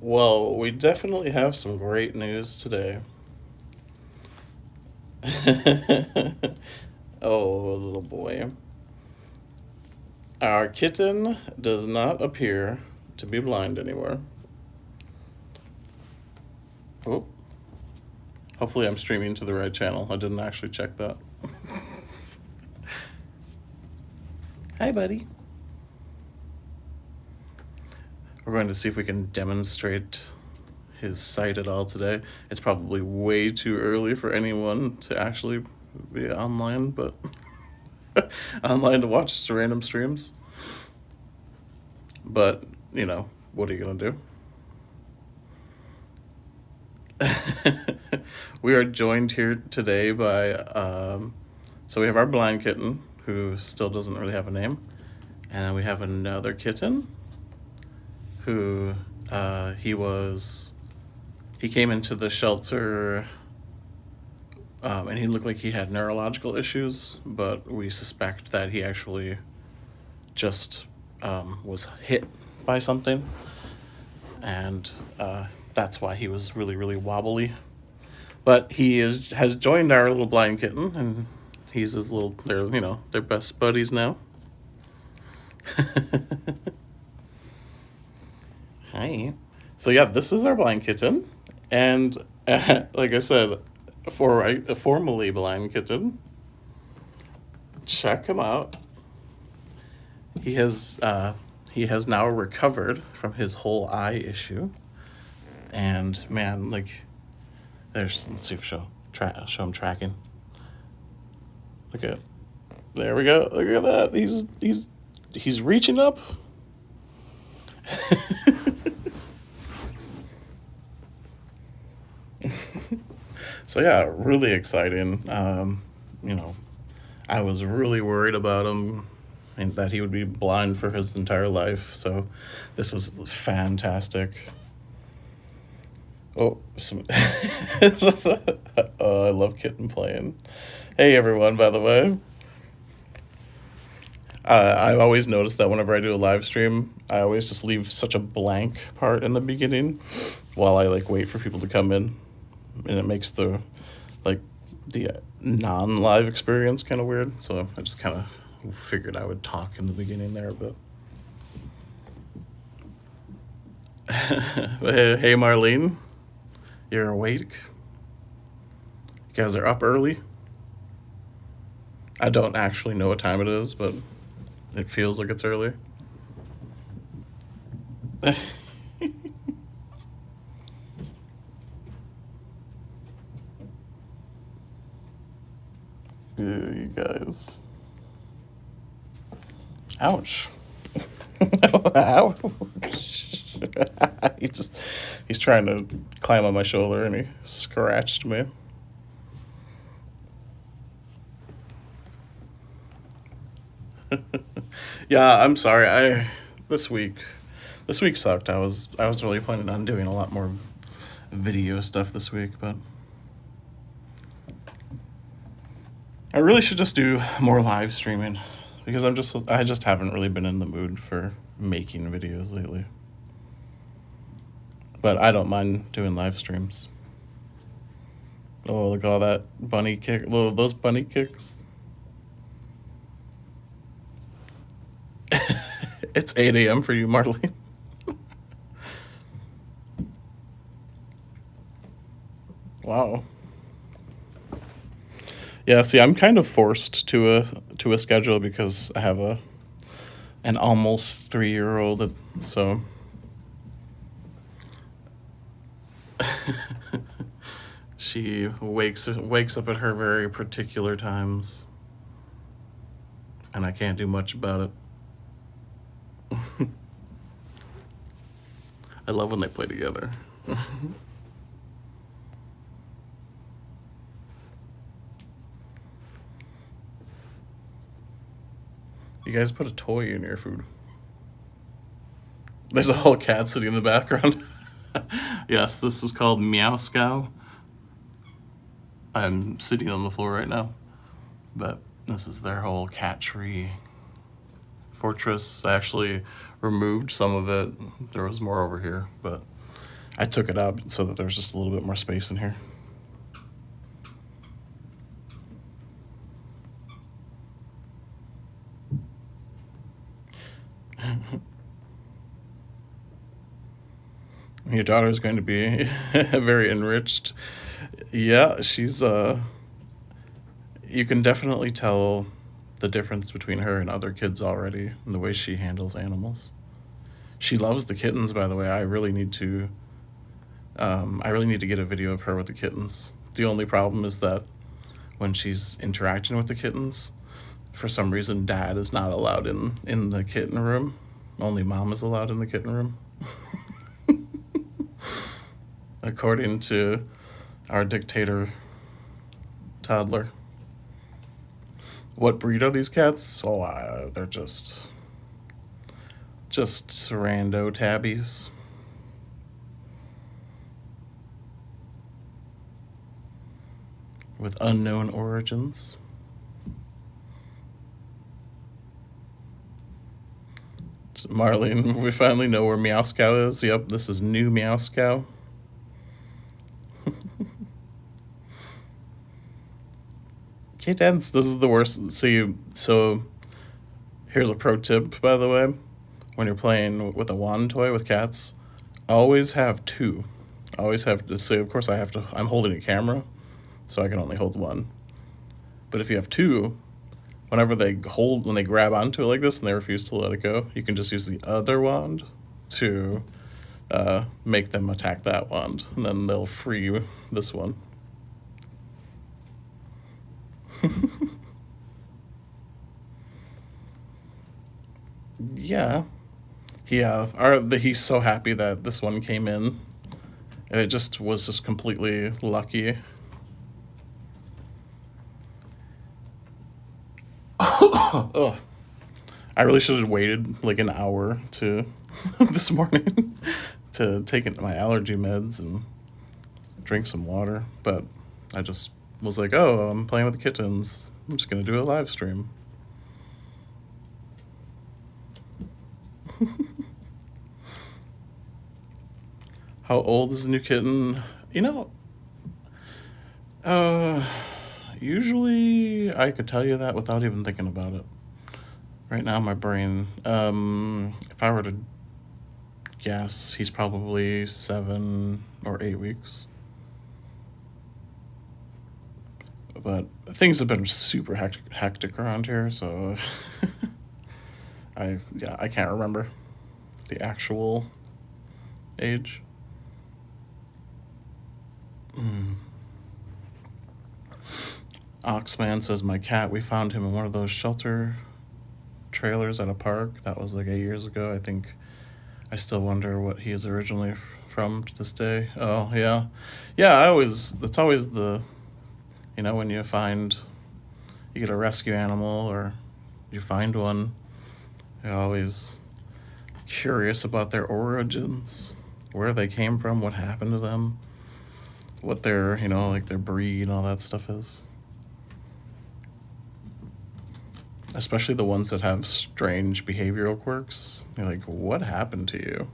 Well, we definitely have some great news today. Oh, little boy. Our kitten does not appear to be blind anymore. Oh, hopefully I'm streaming to the right channel. I didn't actually check that. Hi, buddy. We're going to see if we can demonstrate his sight at all today. It's probably way too early for anyone to actually be online, but online to watch random streams. But, what are you going to do? We are joined here today by, so we have our blind kitten, who still doesn't really have a name. And we have another kitten who, he came into the shelter, and he looked like he had neurological issues, but we suspect that he actually just was hit by something, and that's why he was really, really wobbly. But he has joined our little blind kitten, and he's his little, they're best buddies now. Hi. So yeah, this is our blind kitten, and like I said, for a formerly blind kitten, check him out. He has now recovered from his whole eye issue, and man, like, let's see if show him tracking. Look at, there we go. Look at that. He's reaching up. So yeah, really exciting. I was really worried about him and that he would be blind for his entire life. So this is fantastic. Oh, oh, I love kitten playing. Hey everyone, by the way. I always notice that whenever I do a live stream, I always just leave such a blank part in the beginning while I wait for people to come in, and it makes the non-live experience kind of weird. So I just kind of figured I would talk in the beginning there, but hey Marlene, you're awake? You guys are up early? I don't actually know what time it is, but it feels like it's early. You guys. Ouch. Ouch. He's trying to climb on my shoulder and he scratched me. Yeah, I'm sorry. This week sucked. I was really planning on doing a lot more video stuff this week, but I really should just do more live streaming because I just haven't really been in the mood for making videos lately. But I don't mind doing live streams. Oh, look at all that bunny kick. Those bunny kicks. It's 8 a.m. for you, Marlene. Wow. Yeah, see, I'm kind of forced to a schedule because I have an almost 3-year-old, so she wakes up at her very particular times, and I can't do much about it. I love when they play together. You guys put a toy in your food. There's a whole cat sitting in the background. Yes, this is called Meowskow. I'm sitting on the floor right now, but this is their whole cat tree fortress. I actually removed some of it. There was more over here, but I took it out so that there's just a little bit more space in here. Your daughter is going to be very enriched. Yeah, she's you can definitely tell the difference between her and other kids already in the way she handles animals. She loves the kittens, by the way. I really need to get a video of her with the kittens. The only problem is that when she's interacting with the kittens, for some reason, Dad is not allowed in the kitten room. Only Mom is allowed in the kitten room. According to our dictator toddler. What breed are these cats? Oh, they're just rando tabbies. With unknown origins. So Marlene, we finally know where Meowskow is. Yep, this is new Meowskow. Kittens, this is the worst. So here's a pro tip, by the way. When you're playing with a wand toy with cats, always have two. Always have to say, of course I'm holding a camera, so I can only hold one. But if you have two, when they grab onto it like this and they refuse to let it go, you can just use the other wand to make them attack that wand, and then they'll free this one. Yeah. He's so happy that this one came in. It was just completely lucky. Oh, I really should have waited like an hour to this morning to take my allergy meds and drink some water, but I just was like, oh, I'm playing with the kittens. I'm just gonna do a live stream. How old is the new kitten? Uh, Usually I could tell you that without even thinking about it. Right now, my brain, if I were to guess, he's probably 7 or 8 weeks. But things have been super hectic around here, so I can't remember the actual age. Oxman says, my cat, we found him in one of those shelter trailers at a park. That was like 8 years ago. I think I still wonder what he is originally from to this day. Oh, yeah. Yeah, it's always when you get a rescue animal or you find one, you're always curious about their origins, where they came from, what happened to them, what their, their breed and all that stuff is. Especially the ones that have strange behavioral quirks. You're like, what happened to you?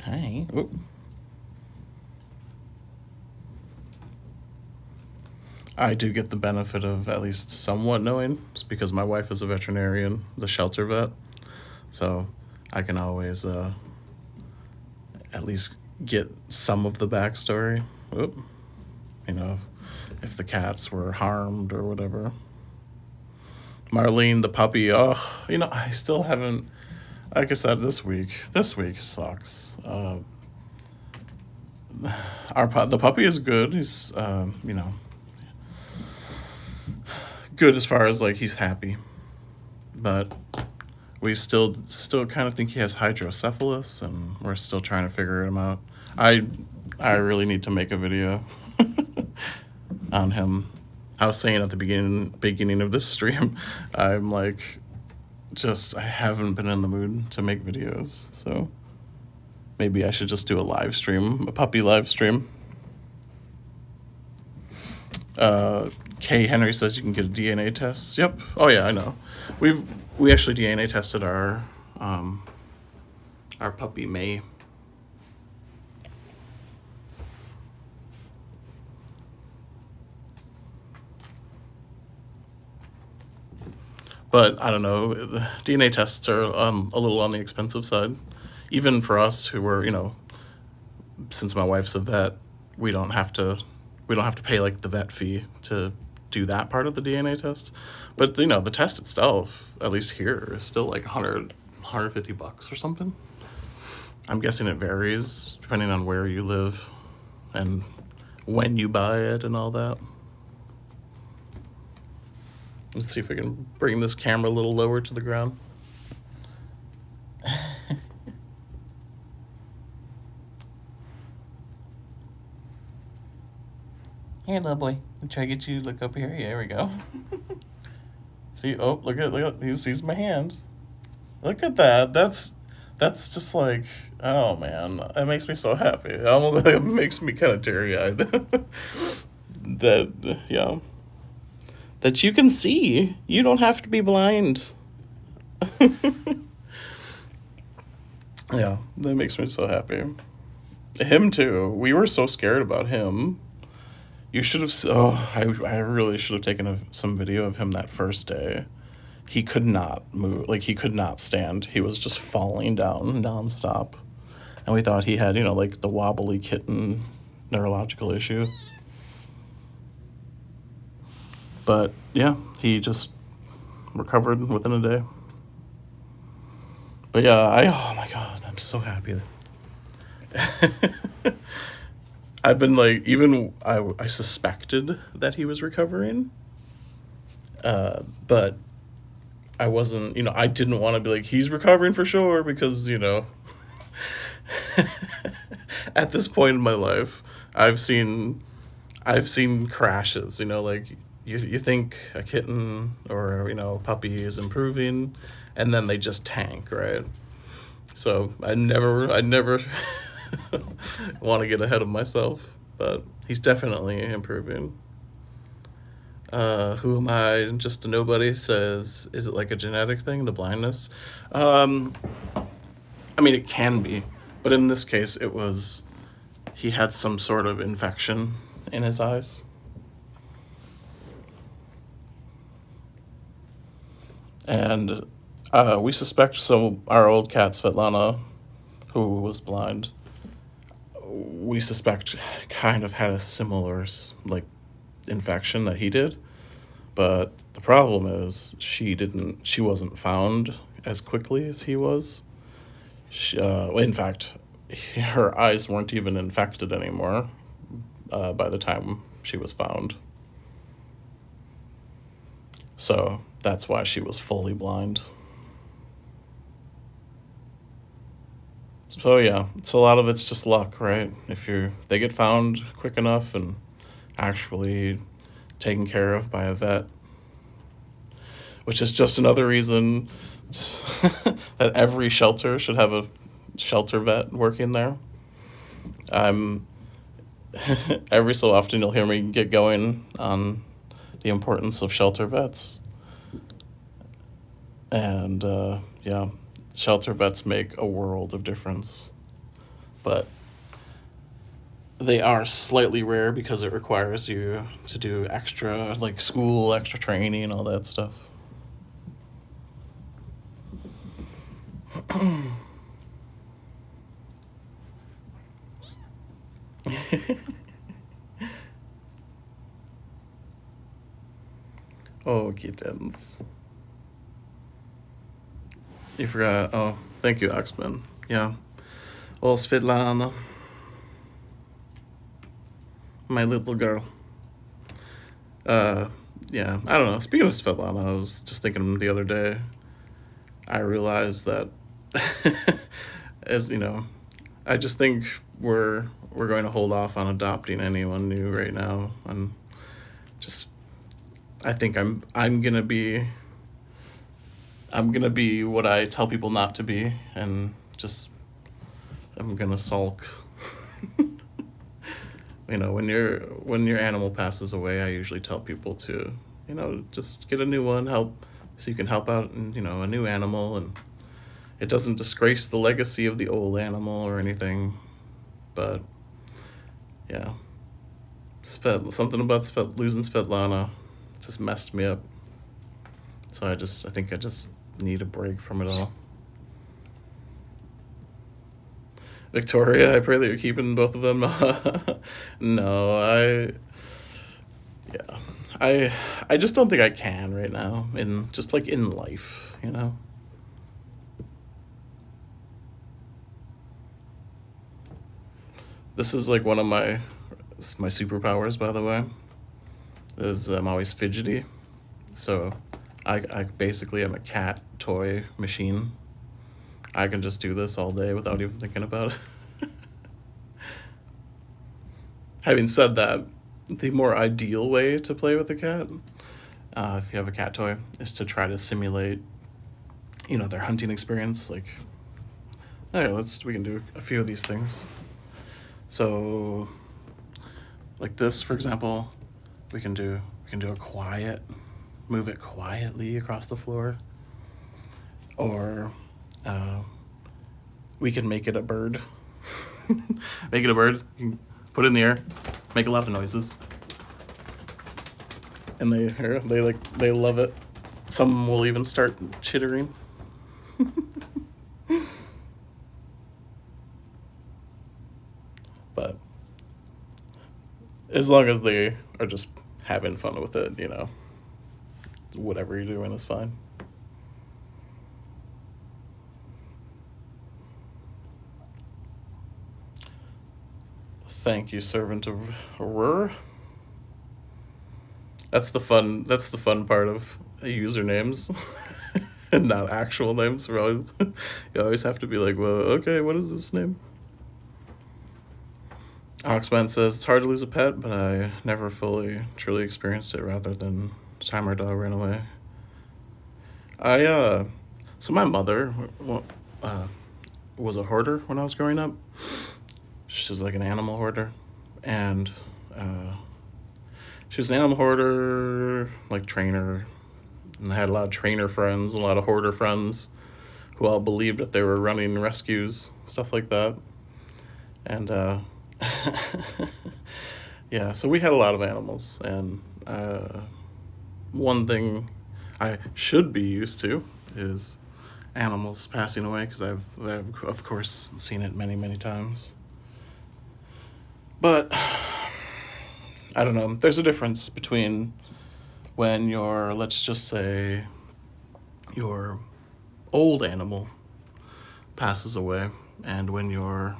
Hi. Ooh. I do get the benefit of at least somewhat knowing, just because my wife is a veterinarian, the shelter vet. So I can always at least get some of the backstory. Oop. If the cats were harmed or whatever. Marlene, the puppy, I still haven't, like I said, this week sucks. The puppy is good. He's, good as far as like he's happy, but we still kind of think he has hydrocephalus, and we're still trying to figure him out. I really need to make a video on him. I was saying at the beginning of this stream, I'm like, I haven't been in the mood to make videos, so maybe I should just do a puppy live stream. Kay Henry says you can get a DNA test. Yep. Oh yeah, I know. We actually DNA tested our puppy Mae. But I don't know. The DNA tests are a little on the expensive side, even for us who were, since my wife's a vet, we don't have to we don't have to pay like the vet fee to do that part of the DNA test. But the test itself, at least here, is still like 150 bucks or something. I'm guessing it varies depending on where you live and when you buy it and all that. Let's see if I can bring this camera a little lower to the ground. Hey, little boy. I'll try to get you to look up here. Yeah, there we go. See, oh, look at, he sees my hand. Look at that. That's just like, oh man, that makes me so happy. It almost it makes me kind of teary-eyed. That, yeah. That you can see. You don't have to be blind. Yeah, that makes me so happy. Him too. We were so scared about him. You should have. Oh, I really should have taken some video of him that first day. He could not move. Like, he could not stand. He was just falling down nonstop. And we thought he had, like the wobbly kitten neurological issue. But yeah, he just recovered within a day. But yeah, oh my God, I'm so happy. I've been like, even I suspected that he was recovering, but I wasn't, I didn't want to be like, he's recovering for sure, because, at this point in my life, I've seen crashes, like you think a kitten or, a puppy is improving, and then they just tank, right? So I never want to get ahead of myself, but he's definitely improving. Who am I? Just a nobody says, is it like a genetic thing, the blindness? I mean, it can be, but in this case, he had some sort of infection in his eyes. And we suspect our old cat, Svetlana, who was blind, we suspect kind of had a similar, like, infection that he did. But the problem is she wasn't found as quickly as he was. In fact, her eyes weren't even infected anymore by the time she was found. So that's why she was fully blind. So yeah, a lot of it's just luck, right? If they get found quick enough and actually taken care of by a vet, which is just another reason that every shelter should have a shelter vet working there. Every so often you'll hear me get going on the importance of shelter vets. And yeah, shelter vets make a world of difference. But they are slightly rare because it requires you to do extra, like school, extra training, all that stuff. Oh, kittens. You forgot. Oh, thank you, Axman. Yeah. Oh, Svetlana. My little girl. Yeah, I don't know. Speaking of Svetlana, I was just thinking the other day, I realized that, I just think we're going to hold off on adopting anyone new right now, and just, I think I'm gonna be what I tell people not to be, and just I'm gonna sulk. when your animal passes away, I usually tell people to, just get a new one, help, so you can help out, and a new animal, and it doesn't disgrace the legacy of the old animal or anything. But yeah, something about losing Svetlana just messed me up. So I think I just need a break from it all. Victoria, I pray that you're keeping both of them. No, yeah, I just don't think I can right now. Just like in life. This is like one of my superpowers, by the way. Is I'm always fidgety, so I basically am a cat toy machine. I can just do this all day without even thinking about it. Having said that, the more ideal way to play with a cat, if you have a cat toy, is to try to simulate, their hunting experience. Like, we can do a few of these things. So, like this, for example, we can do move it quietly across the floor, or we can make it a bird. Make it a bird. You can put it in the air, make a lot of noises, and they love it. Some will even start chittering. But as long as they are just having fun with it, whatever you're doing is fine. Thank you, servant of Rur. That's the fun part of usernames. And not actual names. You always have to be like, well, okay, what is this name? Oxman says, it's hard to lose a pet, but I never truly experienced it, rather than time our dog ran away. So my mother was a hoarder when I was growing up. She was like an animal hoarder, and she was an animal hoarder, like trainer, and I had a lot of trainer friends, a lot of hoarder friends, who all believed that they were running rescues, stuff like that. And yeah, so we had a lot of animals, and one thing I should be used to is animals passing away, because I've of course seen it many, many times. But I don't know, there's a difference between when let's just say, your old animal passes away, and when your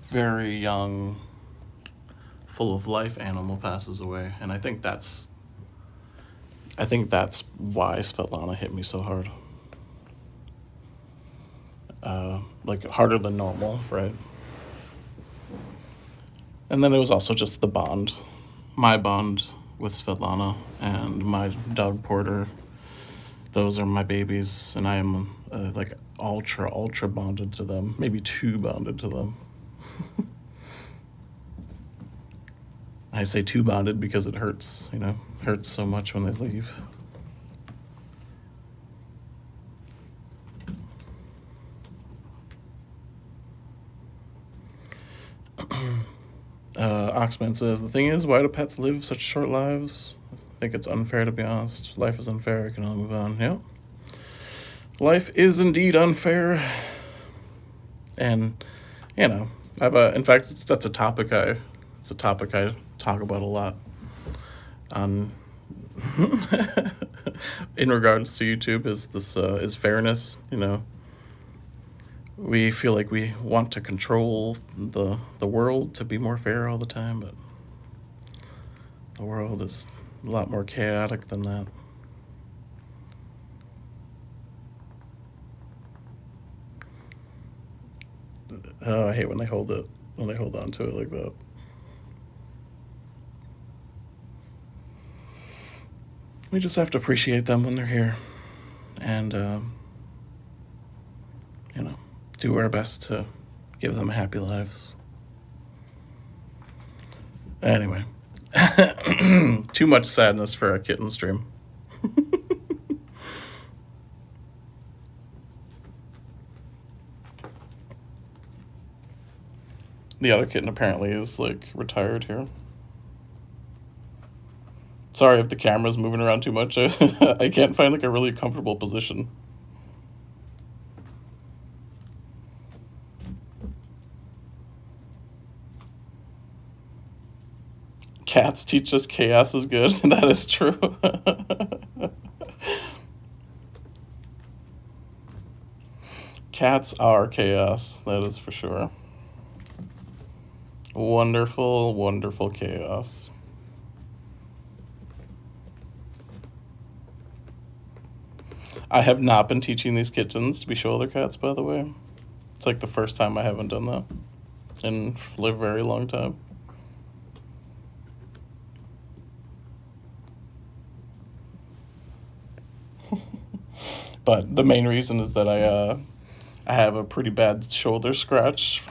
very young, full of life animal passes away. And I think that's why Svetlana hit me so hard. Like harder than normal, right? And then it was also just the bond, my bond with Svetlana and my dog Porter. Those are my babies, and I am like ultra bonded to them, maybe too bonded to them. I say too bonded because it hurts, hurts so much when they leave. Oxman says, the thing is, why do pets live such short lives? I think it's unfair, to be honest. Life is unfair, I can only move on. Yep. Life is indeed unfair. And, in fact, that's a topic I talk about a lot on in regards to YouTube, is fairness. We feel like we want to control the world to be more fair all the time, but the world is a lot more chaotic than that. Oh, I hate when they hold on to it like that. We just have to appreciate them when they're here, and do our best to give them happy lives. Anyway, too much sadness for a kitten stream. The other kitten apparently is like retired here. Sorry if the camera's moving around too much. I can't find like a really comfortable position. Cats teach us chaos is good. That is true. Cats are chaos, that is for sure. Wonderful, wonderful chaos. I have not been teaching these kittens to be shoulder cats, by the way. It's like the first time I haven't done that in a very long time. But the main reason is that I have a pretty bad shoulder scratch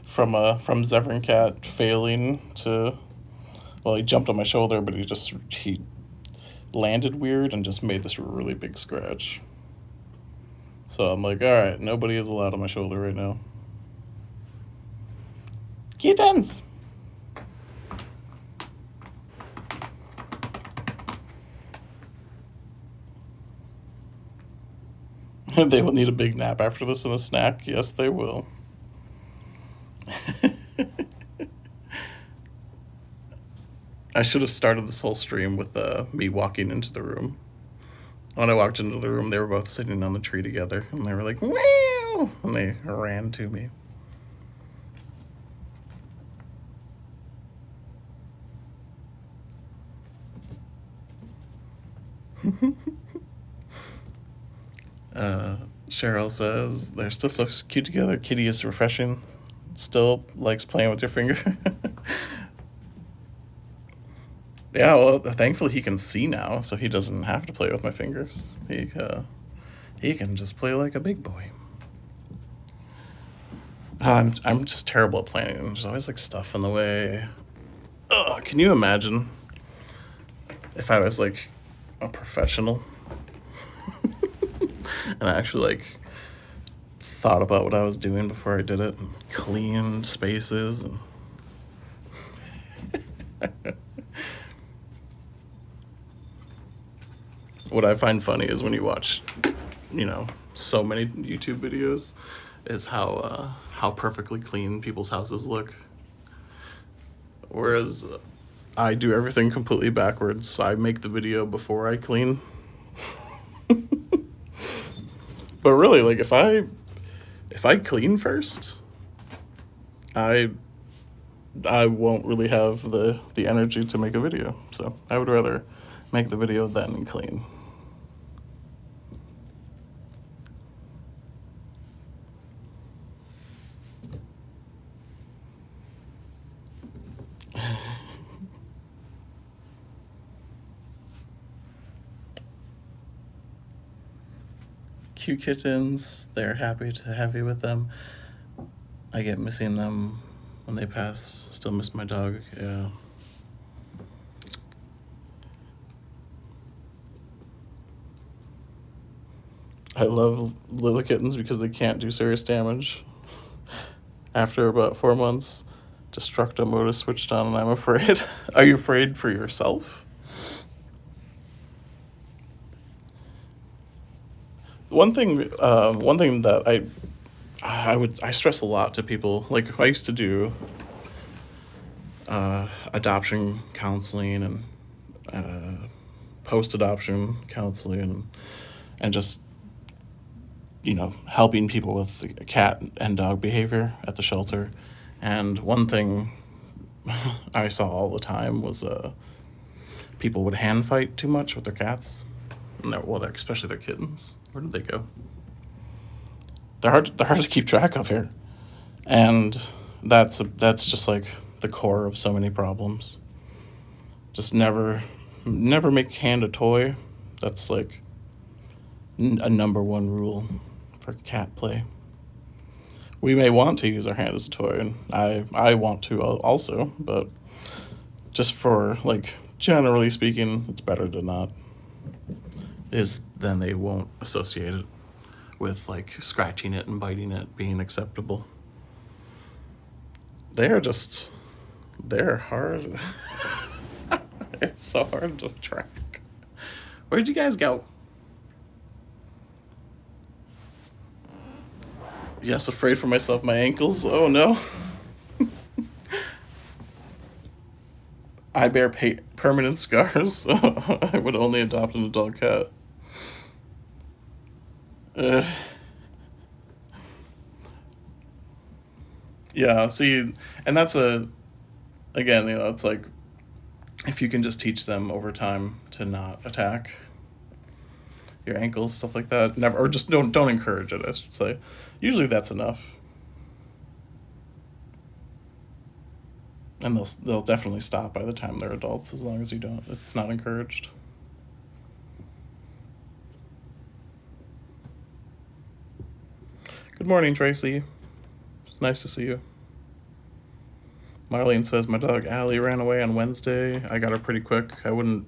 from Zevran Cat failing to. Well, he jumped on my shoulder, but he landed weird and just made this really big scratch. So I'm like, all right, nobody is allowed on my shoulder right now. Kittens. They will need a big nap after this and a snack. Yes, they will. I should have started this whole stream with me walking into the room. When I walked into the room, they were both sitting on the tree together, and they were like, meow, and they ran to me. Cheryl says, they're still so cute together. Kitty is refreshing. Still likes playing with your finger. Yeah, well, thankfully he can see now, so he doesn't have to play with my fingers. He can just play like a big boy. I'm just terrible at planning. There's always like stuff in the way. Ugh, can you imagine if I was like a professional and I actually like thought about what I was doing before I did it and cleaned spaces and what I find funny is when you watch, so many YouTube videos, is how perfectly clean people's houses look. Whereas I do everything completely backwards. I make the video before I clean. But really, like if I clean first, I won't really have the energy to make a video. So I would rather make the video then clean. Cute kittens, they're happy to have you with them. I get missing them when they pass. Still miss my dog, yeah. I love little kittens because they can't do serious damage. After about 4 months, destructo mode is switched on and I'm afraid. Are you afraid for yourself? One thing that I stress a lot to people, like I used to do adoption counseling and post-adoption counseling and just helping people with cat and dog behavior at the shelter. And one thing I saw all the time was people would hand fight too much with their cats. Especially their kittens. Where did they go? They're hard to keep track of here, and that's just like the core of so many problems. Just never make hand a toy. That's like a number one rule for cat play. We may want to use our hand as a toy, and I want to also, but just for, like, generally speaking, it's better to not. Then they won't associate it with, like, scratching it and biting it being acceptable. They're hard. It's so hard to track. Where'd you guys go? Yes, afraid for myself, my ankles. Oh no. I bear permanent scars. I would only adopt an adult cat. Yeah, see, and that's again, it's like, if you can just teach them over time to not attack your ankles, stuff like that, never, or just don't encourage it, I should say. Usually that's enough. And they'll definitely stop by the time they're adults, as long as it's not encouraged. Good morning, Tracy. It's nice to see you. Marlene says, my dog Allie ran away on Wednesday. I got her pretty quick. I wouldn't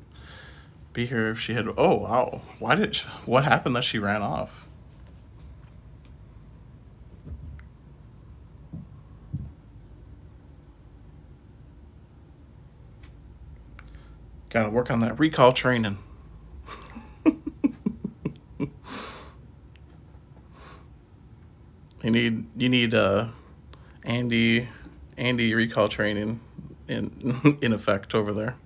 be here if she had. Oh, wow. What happened that she ran off? Gotta work on that recall training. You need Andy recall training in effect over there.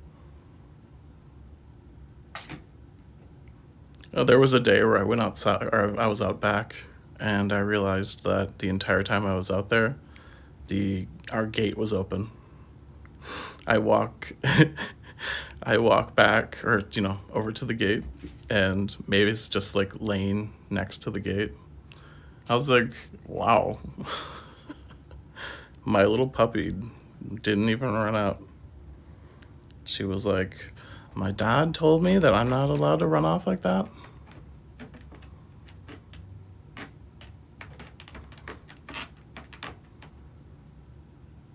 There was a day where I went outside, or I was out back, and I realized that the entire time I was out there, our gate was open. I walk back, or over to the gate, and maybe it's just like laying next to the gate. I was like, wow. My little puppy didn't even run out. She was like, my dad told me that I'm not allowed to run off like that.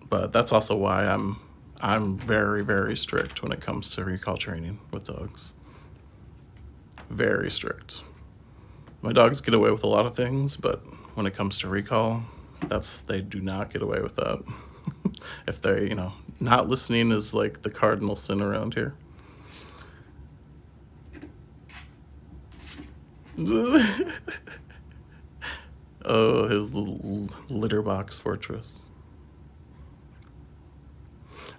But that's also why I'm very, very strict when it comes to recall training with dogs. Very strict. My dogs get away with a lot of things, but when it comes to recall, they do not get away with that. If they, not listening is like the cardinal sin around here. Oh, his little litter box fortress.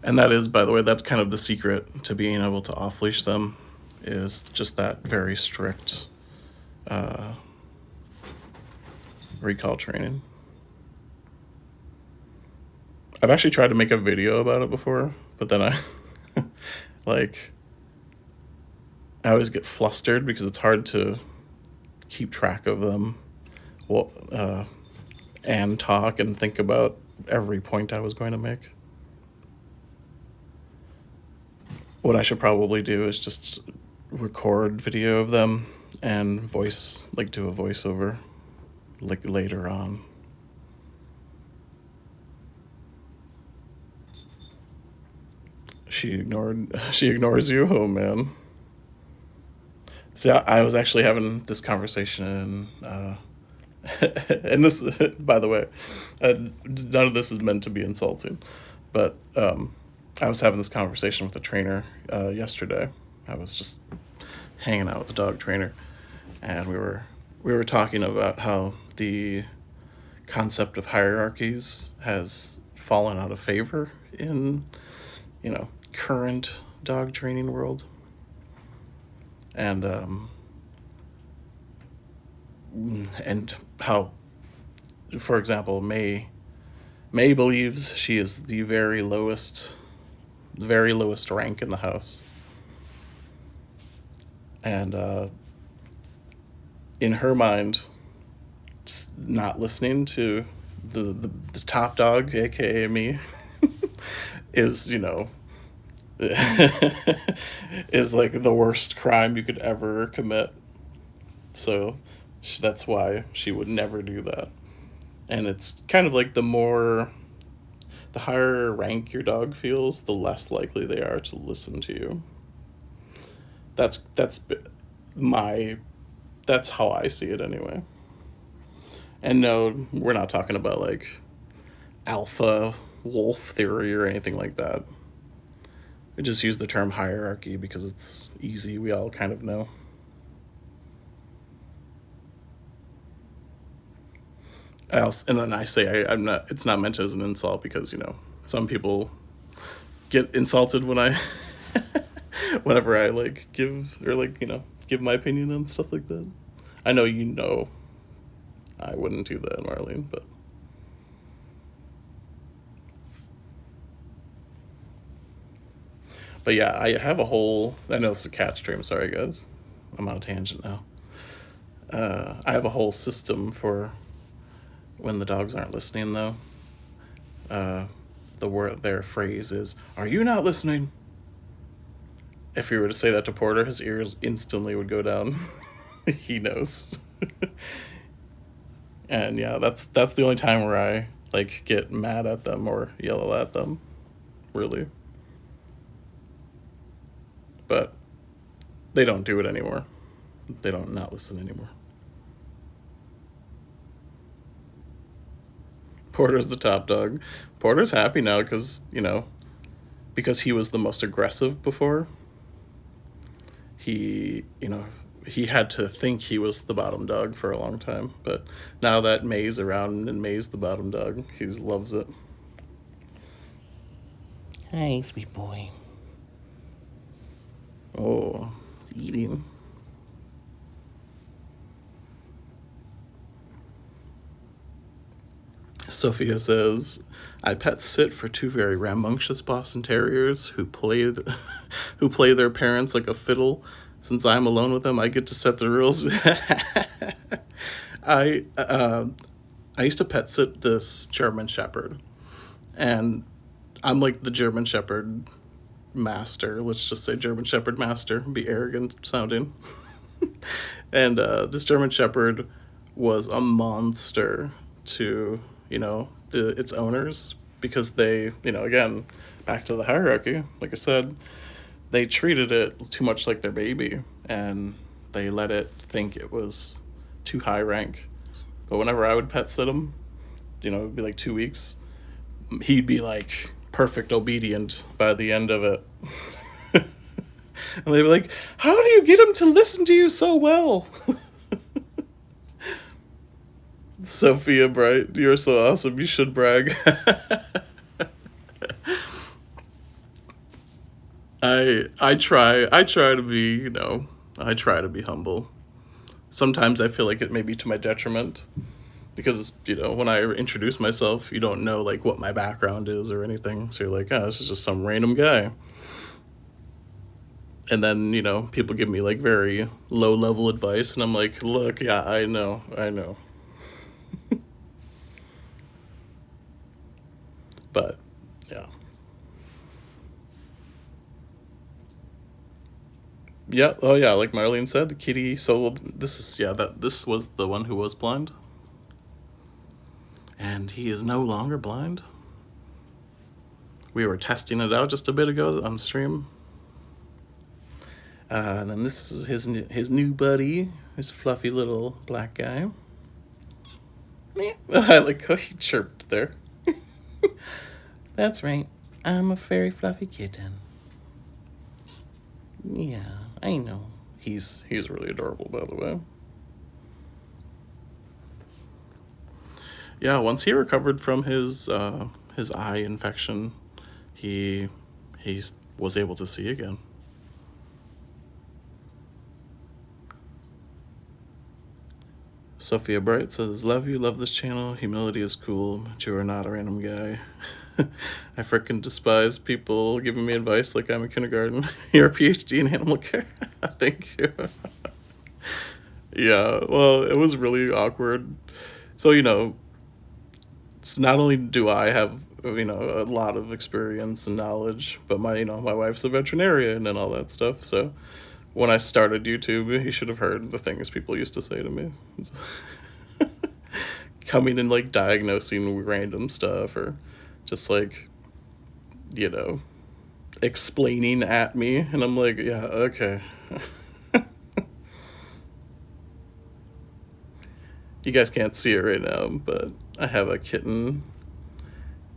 And that is, by the way, that's kind of the secret to being able to off-leash them, is just that very strict recall training. I've actually tried to make a video about it before, but then I always get flustered because it's hard to keep track of them, and talk and think about every point I was going to make. What I should probably do is just record video of them and do a voiceover, later on. She ignores you? Oh, man. See, I was actually having this conversation, and this, by the way, none of this is meant to be insulting, but I was having this conversation with the trainer yesterday. I was just hanging out with the dog trainer, and we were talking about how the concept of hierarchies has fallen out of favor in current dog training world, and how, for example, Mae believes she is the very lowest rank in the house, and in her mind, not listening to the top dog, aka me, is is like the worst crime you could ever commit. So that's why she would never do that. And it's kind of like the higher rank your dog feels, the less likely they are to listen to you. That's my that's how I see it anyway. And no, we're not talking about like alpha wolf theory or anything like that. We just use the term hierarchy because it's easy. We all kind of know. And then I say I'm not. It's not meant as an insult because some people get insulted when I, whenever I like give or like give my opinion on stuff like that. I know I wouldn't do that, Marlene, but yeah, I have a whole. I know this is a cat stream. Sorry, guys. I'm on a tangent now. I have a whole system for when the dogs aren't listening, though. Uh, their phrase is, "Are you not listening?" If you were to say that to Porter, his ears instantly would go down. He knows. And yeah, that's the only time where I like get mad at them or yell at them, really. But they don't do it anymore. They don't not listen anymore. Porter's the top dog. Porter's happy now because he was the most aggressive before. He had to think he was the bottom dog for a long time, but now that Mae's around and Mae's the bottom dog, he loves it. Hi, sweet boy. Oh, eating. Sophia says, I pet sit for two very rambunctious Boston Terriers who play their parents like a fiddle. Since I'm alone with them, I get to set the rules. I I used to pet sit this German Shepherd, and I'm like the German Shepherd master. Let's just say German Shepherd master, be arrogant sounding. And this German Shepherd was a monster to its owners because they again back to the hierarchy. Like I said, they treated it too much like their baby, and they let it think it was too high rank. But whenever I would pet sit him, it'd be like 2 weeks, he'd be like perfect obedient by the end of it. And they'd be like, how do you get him to listen to you so well? Sophia Bright, you're so awesome. You should brag. I try to be, I try to be humble. Sometimes I feel like it may be to my detriment because, when I introduce myself, you don't know like what my background is or anything. So you're like, oh, this is just some random guy. And then, people give me like very low level advice and I'm like, look, yeah, I know. But yeah. Yeah, oh yeah, like Marlene said, Kitty, so this was the one who was blind. And he is no longer blind. We were testing it out just a bit ago on stream. And then this is his new buddy, his fluffy little black guy. I like how he chirped there. That's right. I'm a very fluffy kitten. Yeah, I know. He's really adorable, by the way. Yeah, once he recovered from his eye infection, he was able to see again. Sophia Bright says, love you, love this channel. Humility is cool, but you are not a random guy. I frickin' despise people giving me advice like I'm in kindergarten. You're a PhD in animal care. Thank you. Yeah, well, it was really awkward. So, it's not only do I have, a lot of experience and knowledge, but my wife's a veterinarian and all that stuff. So when I started YouTube, you should have heard the things people used to say to me. coming and like diagnosing random stuff, or just like, you know, explaining at me, and I'm like, yeah, okay. You guys can't see it right now, but I have a kitten.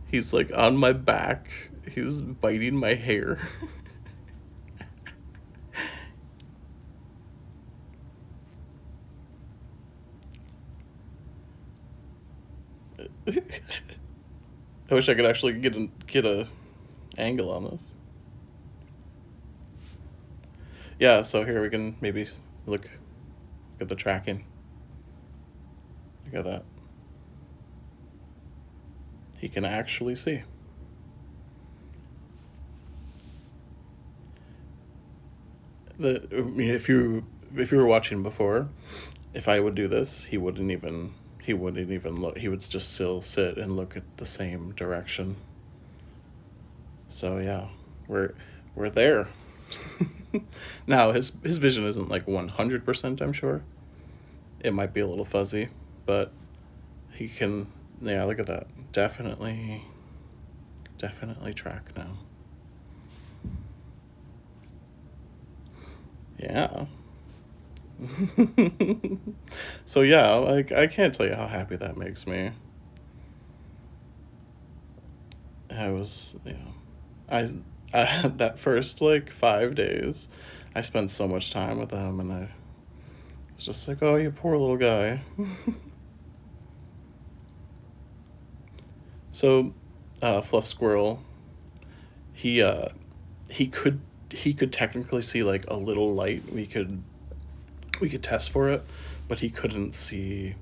He's like on my back. He's biting my hair. I wish I could actually get a angle on this. Yeah, so here we can maybe look at the tracking. Look at that. He can actually see. I mean, if you were watching before, if I would do this, he wouldn't even look. He would just still sit and look at the same direction. So yeah, we're we're there. Now his vision isn't like 100%, I'm sure. It might be a little fuzzy, but he can, yeah, look at that. Definitely track now. Yeah. So yeah, like I can't tell you how happy that makes me. I was, you know, I had that first like 5 days. I spent so much time with them, and I was just like, oh, you poor little guy. So, Fluff Squirrel, he uh, he could he could technically see like a little light. We could test for it, but he couldn't see.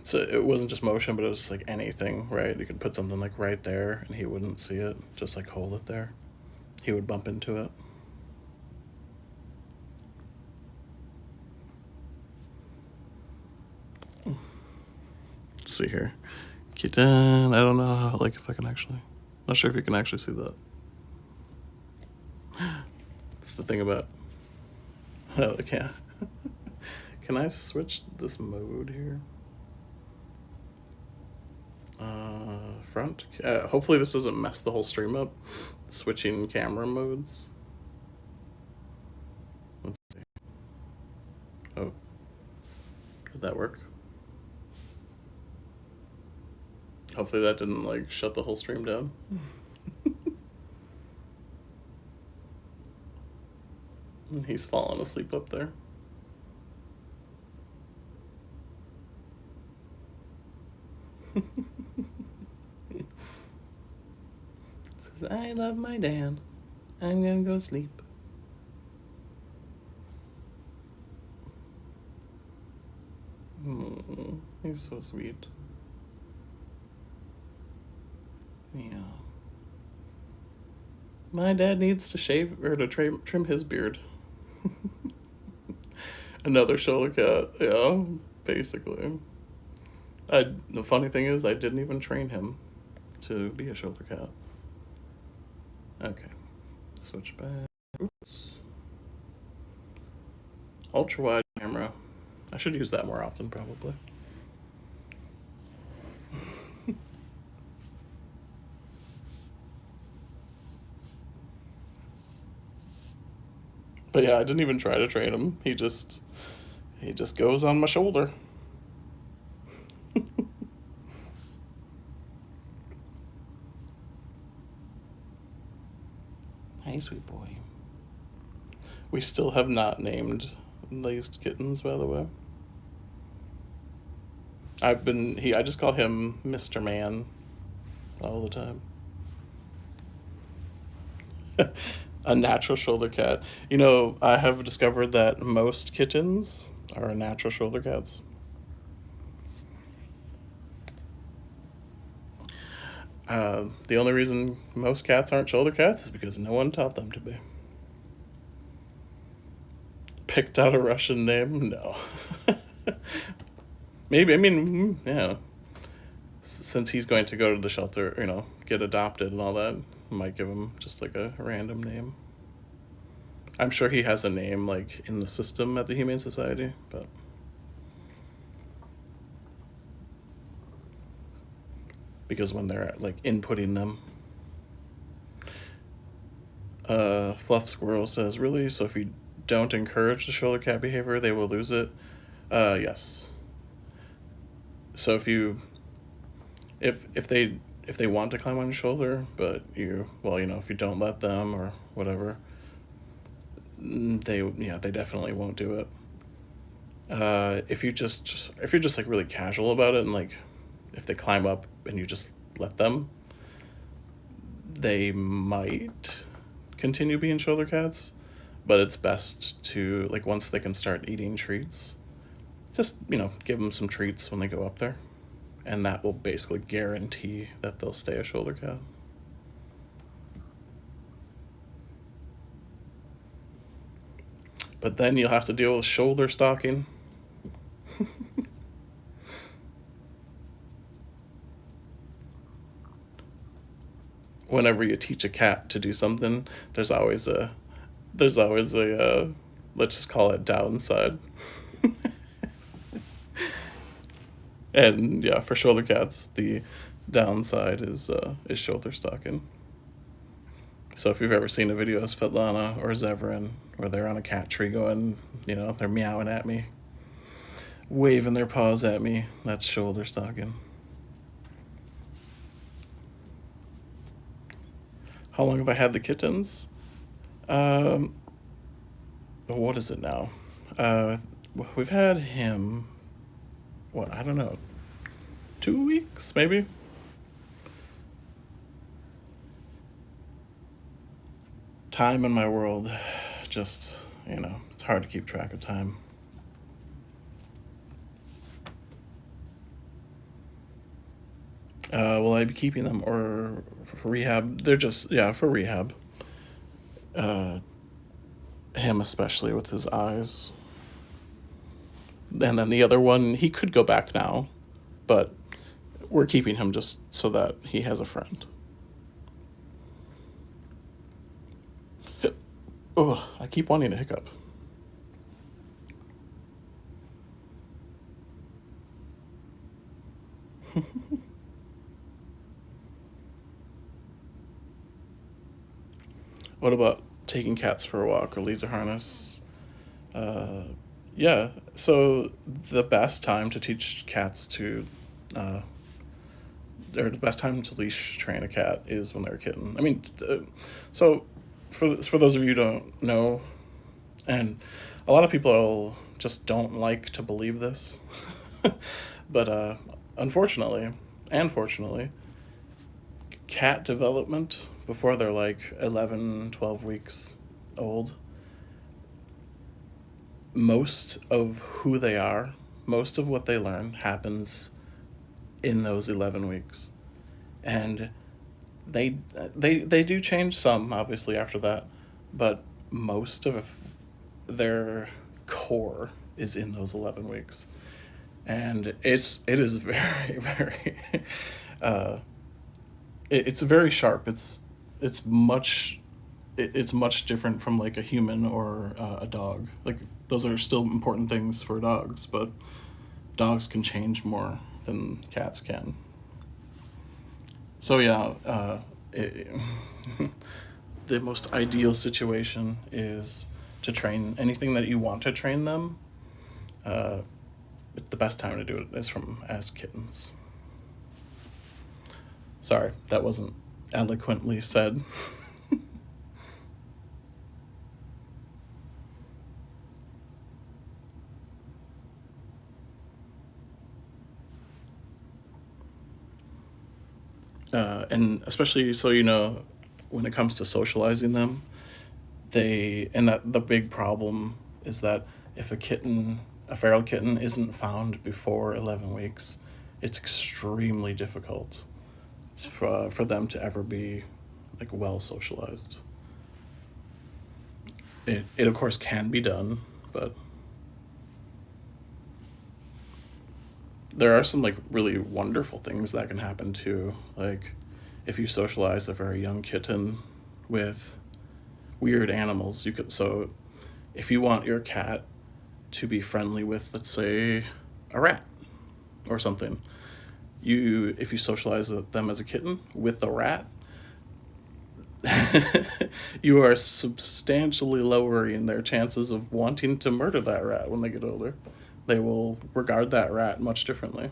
So it wasn't just motion, but it was like anything, right? You could put something like right there, and he wouldn't see it. Just like hold it there, he would bump into it. Let's see here, Kitten. I don't know how, like if I can actually. Not sure if you can actually see that. That's the thing about. Oh, I can't. Can I switch this mode here? Front. Hopefully this doesn't mess the whole stream up. Switching camera modes. Let's see. Oh, did that work? Hopefully that didn't like shut the whole stream down. He's falling asleep up there. Says, I love my dad. I'm gonna go sleep. He's so sweet. Yeah. My dad needs to shave or to trim his beard. Another shoulder cat, yeah, basically. The funny thing is, I didn't even train him to be a shoulder cat. Okay, switch back. Oops. Ultra wide camera. I should use that more often, probably. But yeah, I didn't even try to train him. He just goes on my shoulder. Hey, sweet boy. We still have not named these kittens, by the way. I just call him Mr. Man all the time. A natural shoulder cat. You know, I have discovered that most kittens are natural shoulder cats. The only reason most cats aren't shoulder cats is because no one taught them to be. Picked out a Russian name? No. Maybe, I mean, yeah. Since he's going to go to the shelter, you know, get adopted and all that, I might give him just like a random name. I'm sure he has a name like in the system at the Humane Society, but because when they're like inputting them. Fluff Squirrel says, really? So if you don't encourage the shoulder cat behavior, they will lose it? Yes. So if they want to climb on your shoulder, but if you don't let them or whatever, they definitely won't do it. If you're just like really casual about it, and like if they climb up and you just let them, they might continue being shoulder cats, but it's best to, like, once they can start eating treats, just give them some treats when they go up there, and that will basically guarantee that they'll stay a shoulder cat. But then you'll have to deal with shoulder stalking. Whenever you teach a cat to do something, there's always a let's just call it downside. And yeah, for shoulder cats, the downside is shoulder stalking. So if you've ever seen a video of Svetlana or Zevran where they're on a cat tree going, they're meowing at me, waving their paws at me, that's shoulder stalking. How long have I had the kittens? What is it now? We've had him, I don't know, 2 weeks, maybe? Time in my world, just, it's hard to keep track of time. Will I be keeping them or for rehab? They're just, for rehab. Him especially with his eyes. And then the other one, he could go back now, but we're keeping him just so that he has a friend. Oh, I keep wanting to hiccup. What about taking cats for a walk or laser harness? Yeah, so the best time to teach cats to, or the best time to leash train a cat is when they're a kitten. I mean, so for those of you who don't know, and a lot of people just don't like to believe this, but unfortunately and fortunately, cat development before they're like 11, 12 weeks old, most of who they are, most of what they learn happens in those 11 weeks. And they do change some, obviously, after that, but most of their core is in those 11 weeks. And it is very, very, it's very sharp. It's much different from like a human or a dog. Like, those are still important things for dogs, but dogs can change more than cats can. So yeah, the most ideal situation is to train anything that you want to train them. The best time to do it is as kittens. Sorry, that wasn't eloquently said. And especially so when it comes to socializing them, that the big problem is that if a feral kitten isn't found before 11 weeks, it's extremely difficult for them to ever be like well socialized. It of course can be done, but there are some like really wonderful things that can happen too. Like if you socialize a very young kitten with weird animals, so if you want your cat to be friendly with, let's say, a rat or something, if you socialize them as a kitten with a rat, you are substantially lowering their chances of wanting to murder that rat when they get older. They will regard that rat much differently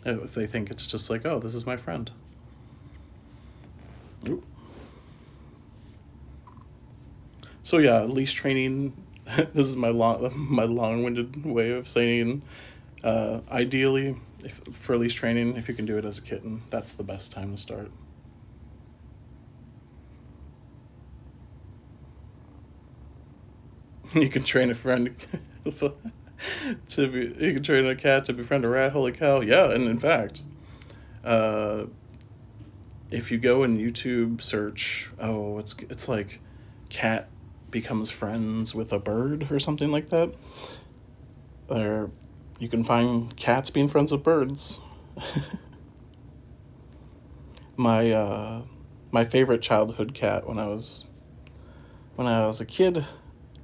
if they think it's just like, oh, this is my friend. Ooh. So yeah, leash training. This is my long-winded way of saying, ideally, for leash training, if you can do it as a kitten, that's the best time to start. You can train a friend you can train a cat to befriend a rat. Holy cow! Yeah, and in fact, uh, if you go and YouTube search, oh, it's like cat becomes friends with a bird or something like that. There, you can find cats being friends with birds. my my favorite childhood cat when I was a kid,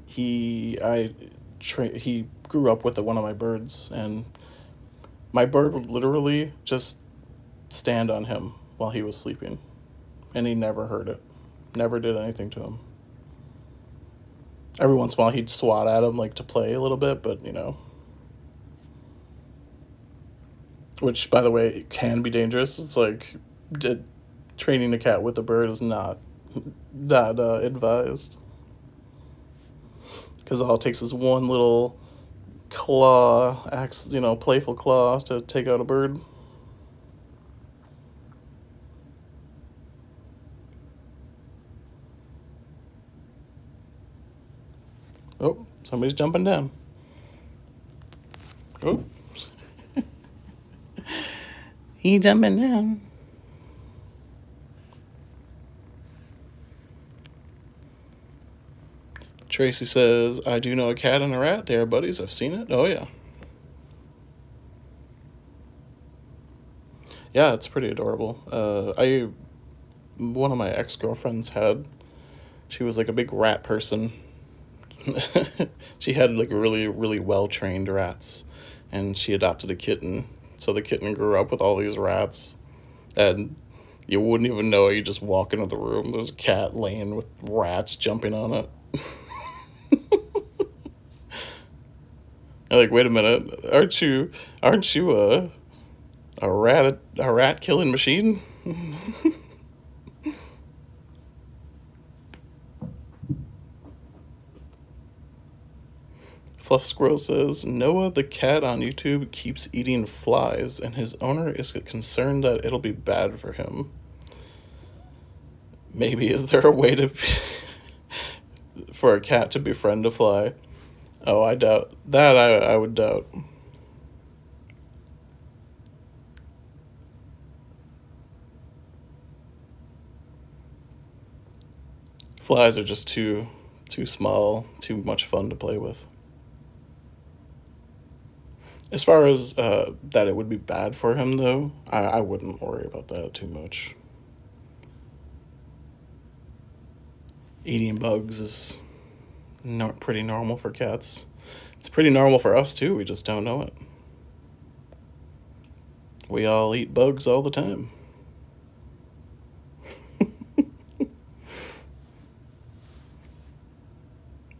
he grew up with one of my birds, and my bird would literally just stand on him while he was sleeping, and he never hurt it, never did anything to him. Every once in a while, he'd swat at him like to play a little bit, but which by the way can be dangerous. It's like training a cat with a bird is not advised, because all it takes is one little playful claw to take out a bird. Oh, somebody's jumping down. Oh, he jumping down. Tracy says, I do know a cat and a rat. They are buddies. I've seen it. Oh, yeah. Yeah, it's pretty adorable. One of my ex-girlfriends she was like a big rat person. She had like really, really well-trained rats, and she adopted a kitten. So the kitten grew up with all these rats, and you wouldn't even know it. You just walk into the room, there's a cat laying with rats jumping on it. Like, wait a minute, aren't you a rat killing machine? Fluff Squirrel says, Noah the cat on YouTube keeps eating flies, and his owner is concerned that it'll be bad for him. Maybe is there a way for a cat to befriend a fly? Oh, I doubt that. I would doubt. Flies are just too small, too much fun to play with. As far as that it would be bad for him, though, I wouldn't worry about that too much. Eating bugs is pretty normal for cats. It's pretty normal for us, too. We just don't know it. We all eat bugs all the time.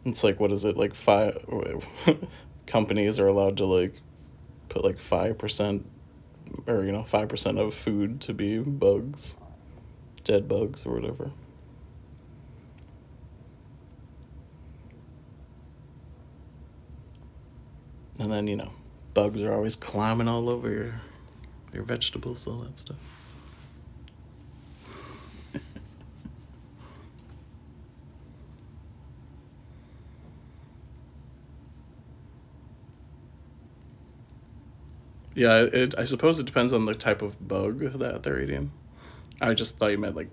It's like, what is it? Like companies are allowed to like put like 5% or 5% of food to be bugs, dead bugs or whatever. And then bugs are always climbing all over your vegetables, all that stuff. Yeah, I suppose it depends on the type of bug that they're eating. I just thought you meant like,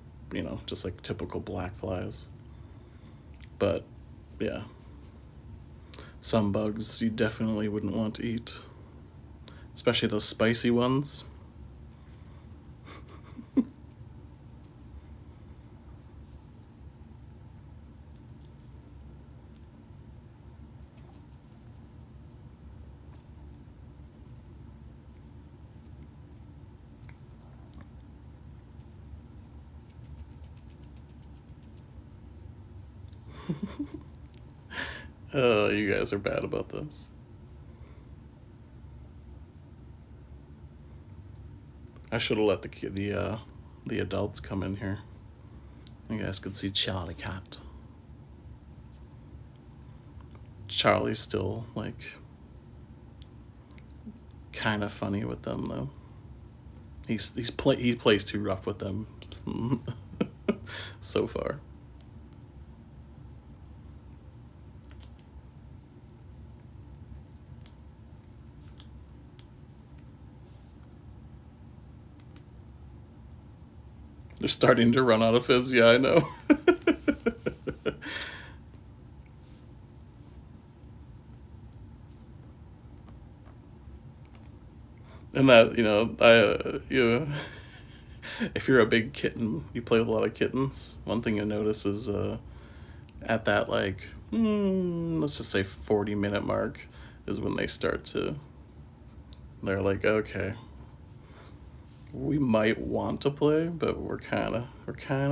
just like typical black flies. But yeah, some bugs you definitely wouldn't want to eat, especially those spicy ones. Oh, you guys are bad about this. I should have let the adults come in here. You guys could see Charlie Cat. Charlie's still like kind of funny with them though. He plays too rough with them so far. They're starting to run out of fizz. Yeah, I know. And that if you're a big kitten, you play with a lot of kittens. One thing you'll notice is at that like let's just say 40-minute mark is when they start to. They're like, okay, we might want to play, but we're kind of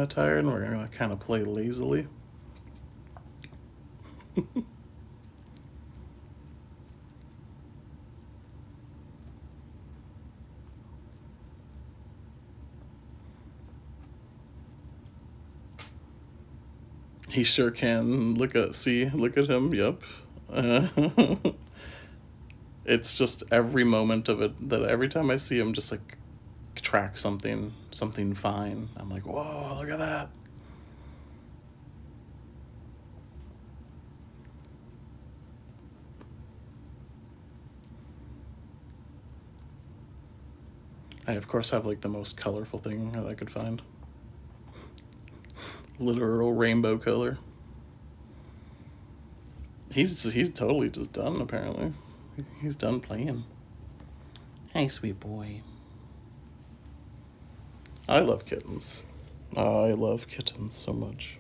tired, and we're gonna kind of play lazily. He sure can. Look at him. Yep. It's just every moment of it that every time I see him, just like track something fine. I'm like, whoa, look at that. I of course have like the most colorful thing that I could find. Literal rainbow color. He's totally just done apparently. He's done playing. Hey, sweet boy. I love kittens. I love kittens so much.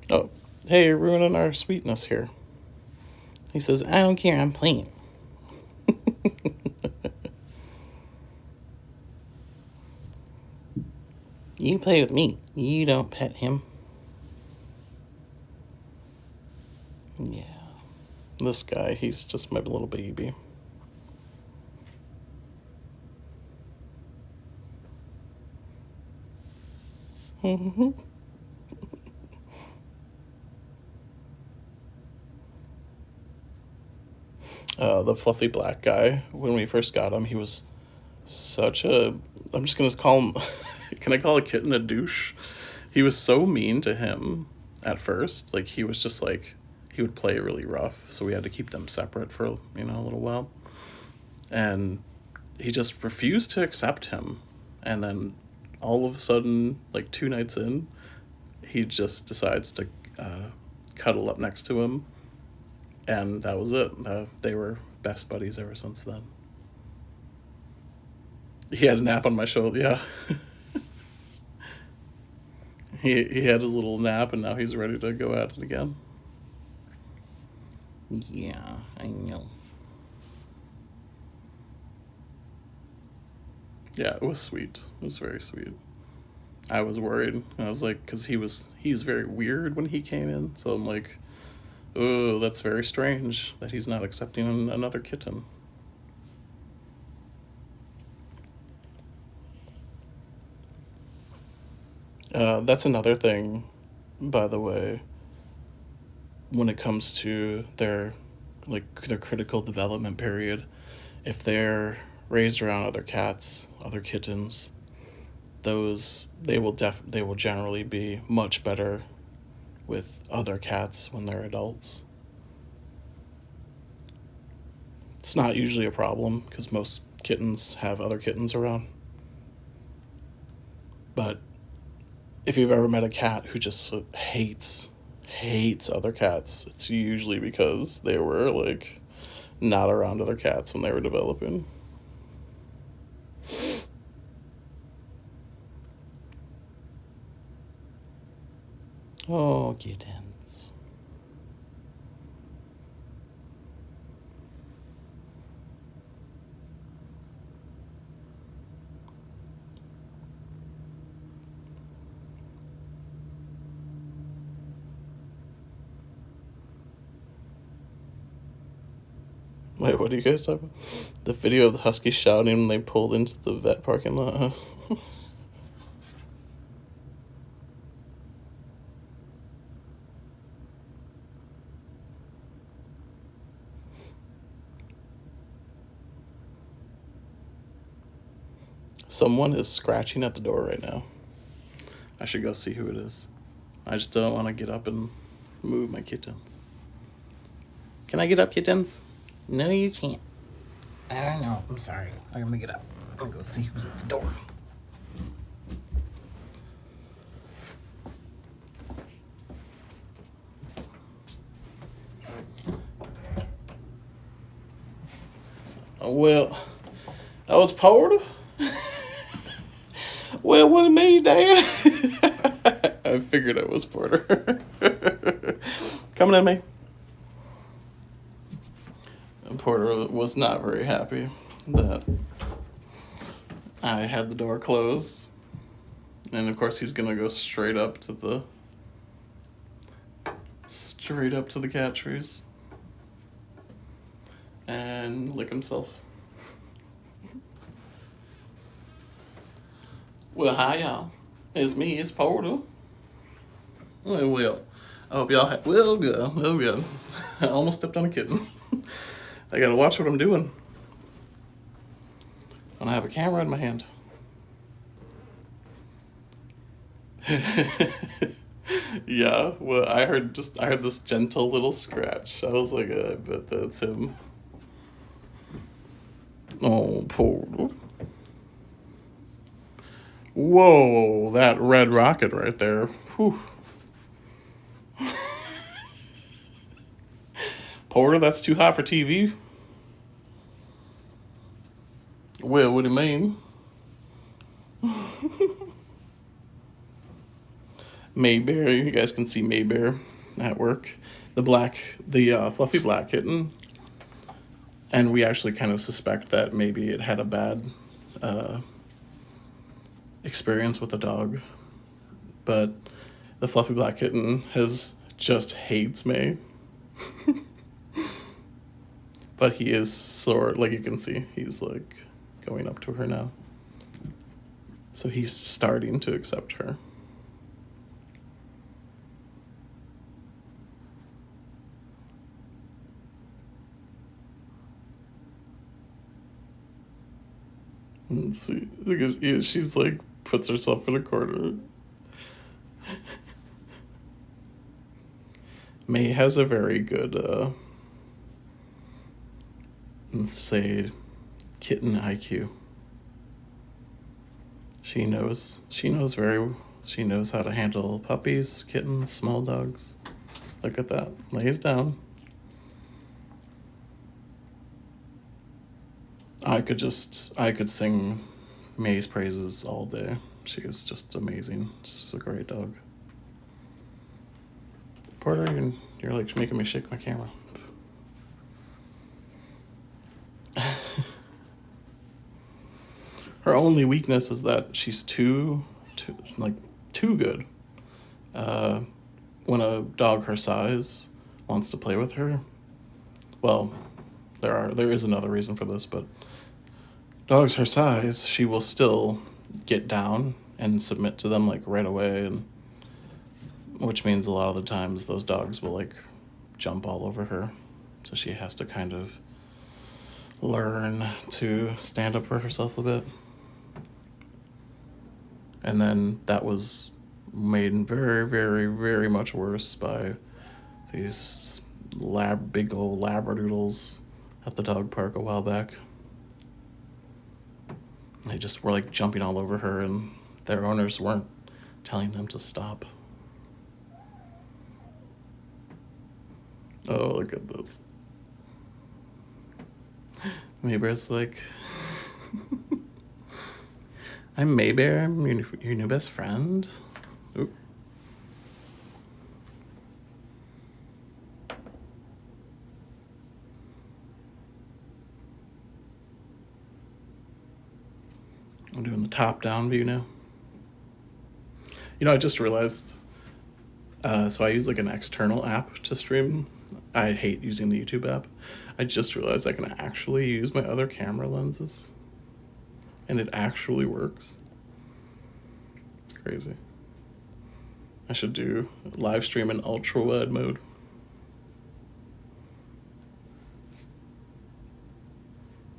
Oh, hey, you're ruining our sweetness here. He says, I don't care, I'm playing. You play with me. You don't pet him. Yeah. This guy, he's just my little baby. The fluffy black guy, when we first got him, he was such a. I'm just gonna call him. Can I call a kitten a douche? He was so mean to him at first. Like, he was just like. He would play really rough, so we had to keep them separate for, a little while. And he just refused to accept him. And then all of a sudden, like 2 nights in, he just decides to cuddle up next to him, and that was it. They were best buddies ever since then. He had a nap on my shoulder. Yeah, he had his little nap, and now he's ready to go at it again. Yeah, I know. Yeah, it was sweet. It was very sweet. I was worried. I was like, because he was very weird when he came in. So I'm like, oh, that's very strange that he's not accepting another kitten. That's another thing, by the way, when it comes to their critical development period. If they're raised around other cats, other kittens, those they will generally be much better with other cats when they're adults. It's not usually a problem because most kittens have other kittens around. But if you've ever met a cat who just hates other cats, it's usually because they were like not around other cats when they were developing. Oh, kittens. Wait, what are you guys talking about? The video of the husky shouting when they pulled into the vet parking lot, huh? Someone is scratching at the door right now. I should go see who it is. I just don't want to get up and move my kittens. Can I get up, kittens? No, you can't. I know. I'm sorry. I'm gonna get up. I'm gonna go see who's at the door. Well, oh, it's Porter? Well, what do you mean, Dad? I figured it was Porter. Coming at me. And Porter was not very happy that I had the door closed. And of course he's gonna go straight up to the cat trees and lick himself. Well, hi y'all. It's me, it's Porter. Well, I hope y'all well good. I almost stepped on a kitten. I gotta watch what I'm doing. And I have a camera in my hand. Yeah, well, I heard this gentle little scratch. I was like, I bet that's him. Oh, Porter. Whoa, that red rocket right there. Whew. Porter, that's too hot for TV. Well, what do you mean? Maybear, you guys can see Maybear at work. The fluffy black kitten. And we actually kind of suspect that maybe it had a bad experience with the dog. But the fluffy black kitten just hates May. But he is sort, like you can see, he's like going up to her now. So he's starting to accept her. Let's see. Look, she's like puts herself in a corner. May has a very good, let's say, kitten IQ. She knows how to handle puppies, kittens, small dogs. Look at that. Lays down. I could sing May's praises all day. She is just amazing. She's a great dog. Porter, you're like making me shake my camera. Her only weakness is that she's too good. When a dog her size wants to play with her, well, there is another reason for this, but dogs her size, she will still get down and submit to them like right away, and which means a lot of the times those dogs will like jump all over her. So she has to kind of learn to stand up for herself a bit. And then that was made very, very, very much worse by these big old labradoodles at the dog park a while back. They just were like jumping all over her, and their owners weren't telling them to stop. Oh, look at this. Maybear's like, I'm Maybear, I'm your new best friend. Oop. I'm doing the top-down view now. I just realized, so I use like an external app to stream. I hate using the YouTube app. I just realized I can actually use my other camera lenses. And it actually works. It's crazy. I should do live stream in ultra wide mode.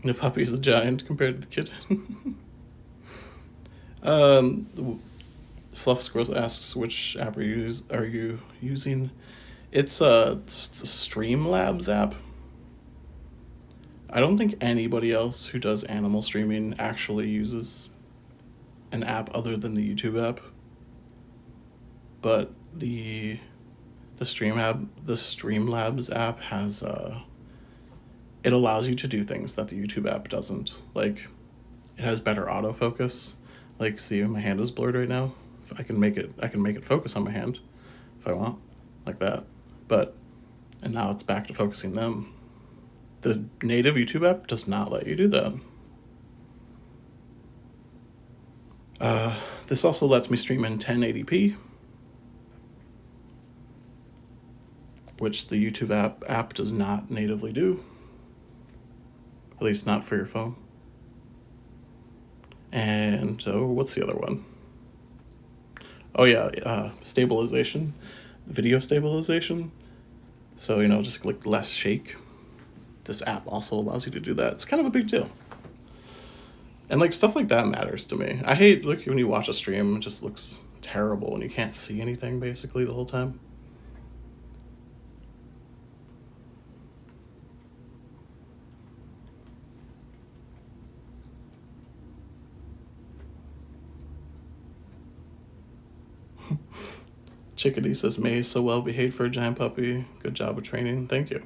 The puppy's a giant compared to the kitten. Fluff Squirrels asks, which app are you using? It's the Streamlabs app. I don't think anybody else who does animal streaming actually uses an app other than the YouTube app. But the Streamlabs app has it allows you to do things that the YouTube app doesn't. Like, it has better autofocus. Like, see, my hand is blurred right now. I can make it focus on my hand if I want, like that. And now it's back to focusing them. The native YouTube app does not let you do that. This also lets me stream in 1080p, which the YouTube app does not natively do. At least not for your phone. And so what's the other one? Oh yeah, stabilization, video stabilization. So, just like less shake. This app also allows you to do that. It's kind of a big deal. And like stuff like that matters to me. I hate when you watch a stream, it just looks terrible and you can't see anything basically the whole time. Chickadee says, Mae is so well behaved for a giant puppy. Good job with training. Thank you.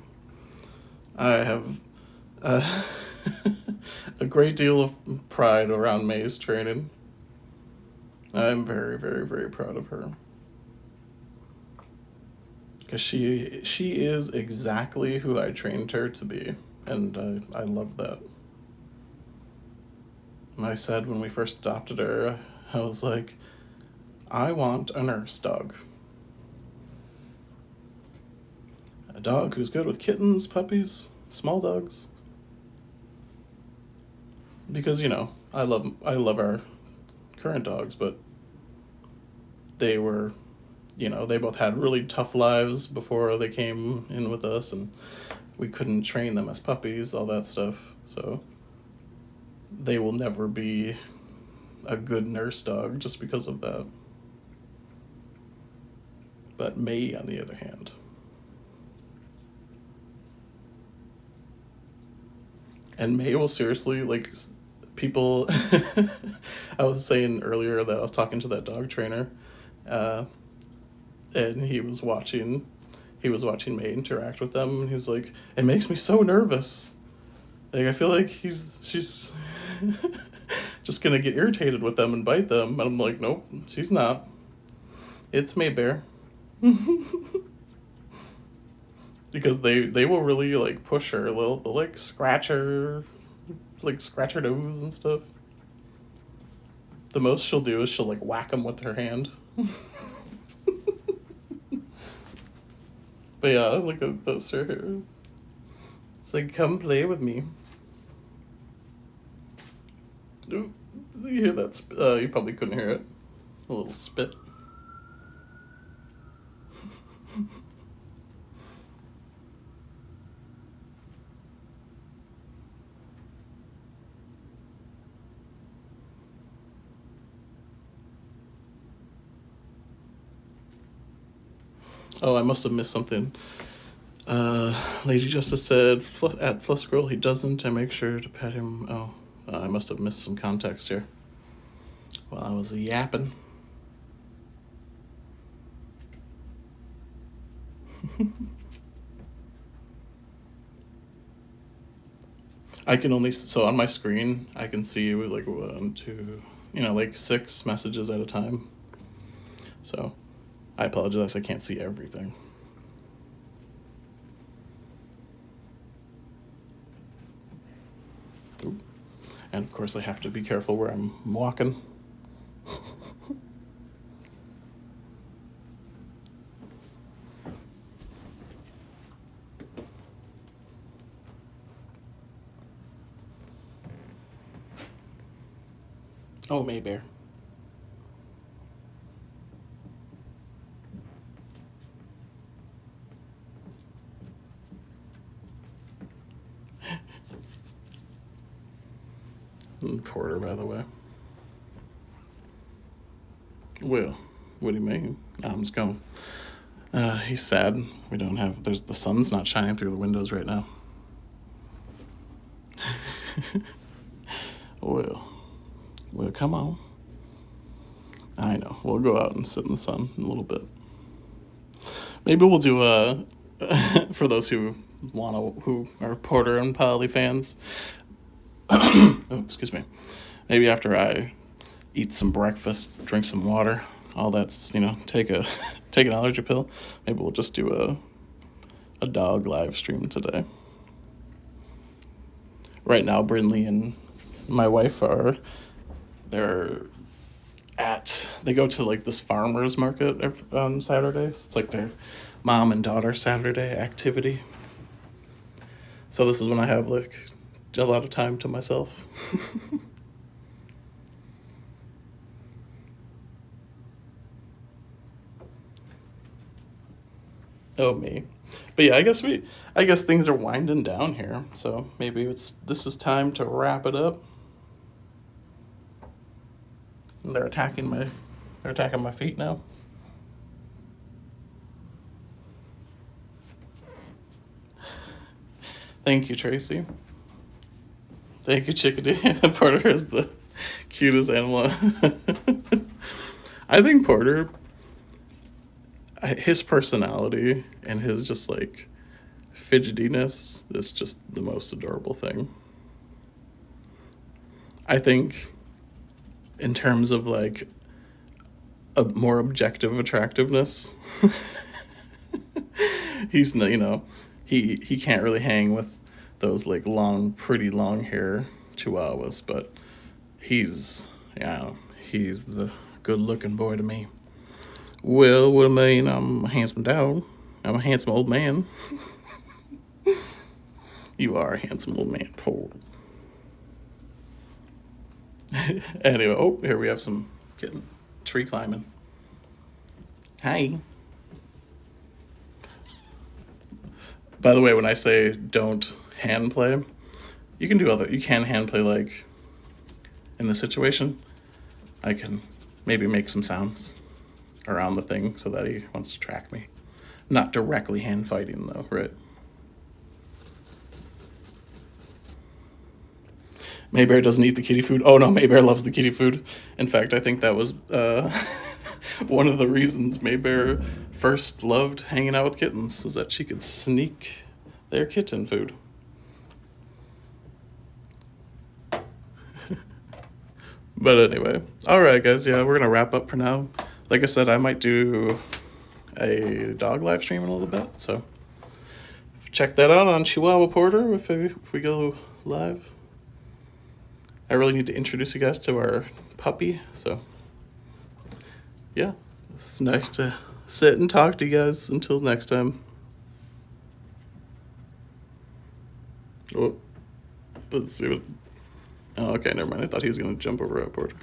I have a great deal of pride around Mae's training. I'm very, very, very proud of her. Because she is exactly who I trained her to be. And I love that. And I said when we first adopted her, I was like, I want a nurse dog. A dog who's good with kittens, puppies, small dogs. Because, I love our current dogs, but they were, they both had really tough lives before they came in with us, and we couldn't train them as puppies, all that stuff. So they will never be a good nurse dog just because of that. But Mae, on the other hand, and Mae will seriously, like, people, I was saying earlier that I was talking to that dog trainer, and he was watching Mae interact with them, and he was like, it makes me so nervous. Like, I feel like she's just gonna get irritated with them and bite them, and I'm like, nope, she's not. It's Mae Bear. Because they will really, like, push her. They'll like, scratch her nose and stuff. The most she'll do is she'll, like, whack them with her hand. But yeah, look at this right here. It's like, come play with me. Ooh, you hear that? You probably couldn't hear it. A little spit. Oh, I must have missed something. Lady Justice said, at Fluff Squirrel, he doesn't. I make sure to pet him. Oh, I must have missed some context here while I was yapping. I can only, so on my screen, I can see like 1, 2, like 6 messages at a time. So I apologize, I can't see everything. Ooh. And of course I have to be careful where I'm walking. Oh, Maybear. And Porter, by the way. Well, what do you mean? I'm just going. He's sad. We don't have. There's the sun's not shining through the windows right now. Well, come on. I know. We'll go out and sit in the sun in a little bit. Maybe we'll do a. For those who who are Porter and Polly fans. Oh, excuse me. Maybe after I eat some breakfast, drink some water, all that's take take an allergy pill. Maybe we'll just do a dog live stream today. Right now, Brindley and my wife they go to like this farmers market on Saturdays. It's like their mom and daughter Saturday activity. So this is when I have like a lot of time to myself. Oh, me. But yeah, I guess things are winding down here. So maybe this is time to wrap it up. They're attacking my feet now. Thank you, Tracy. Thank you, Chickadee. Porter is the cutest animal. I think Porter, his personality and his just like fidgetiness is just the most adorable thing. I think in terms of like a more objective attractiveness, he's he can't really hang with those like pretty long hair chihuahuas, but he's the good looking boy to me. Well, what I mean, I'm a handsome dog. I'm a handsome old man. You are a handsome old man, Paul. Anyway, oh, here we have some kitten tree climbing. Hi. By the way, when I say don't hand play, you can hand play like in this situation. I can maybe make some sounds around the thing so that he wants to track me. Not directly hand fighting though, right? Maybear doesn't eat the kitty food. Oh no, Maybear loves the kitty food. In fact, I think that was one of the reasons Maybear first loved hanging out with kittens, is that she could sneak their kitten food. But anyway, alright guys, yeah, we're gonna wrap up for now. Like I said, I might do a dog live stream in a little bit, so check that out on Chihuahua Porter if we go live. I really need to introduce you guys to our puppy, so yeah, it's nice to sit and talk to you guys. Until next time. Oh, let's see what. Oh, okay, never mind. I thought he was gonna jump over our Porter.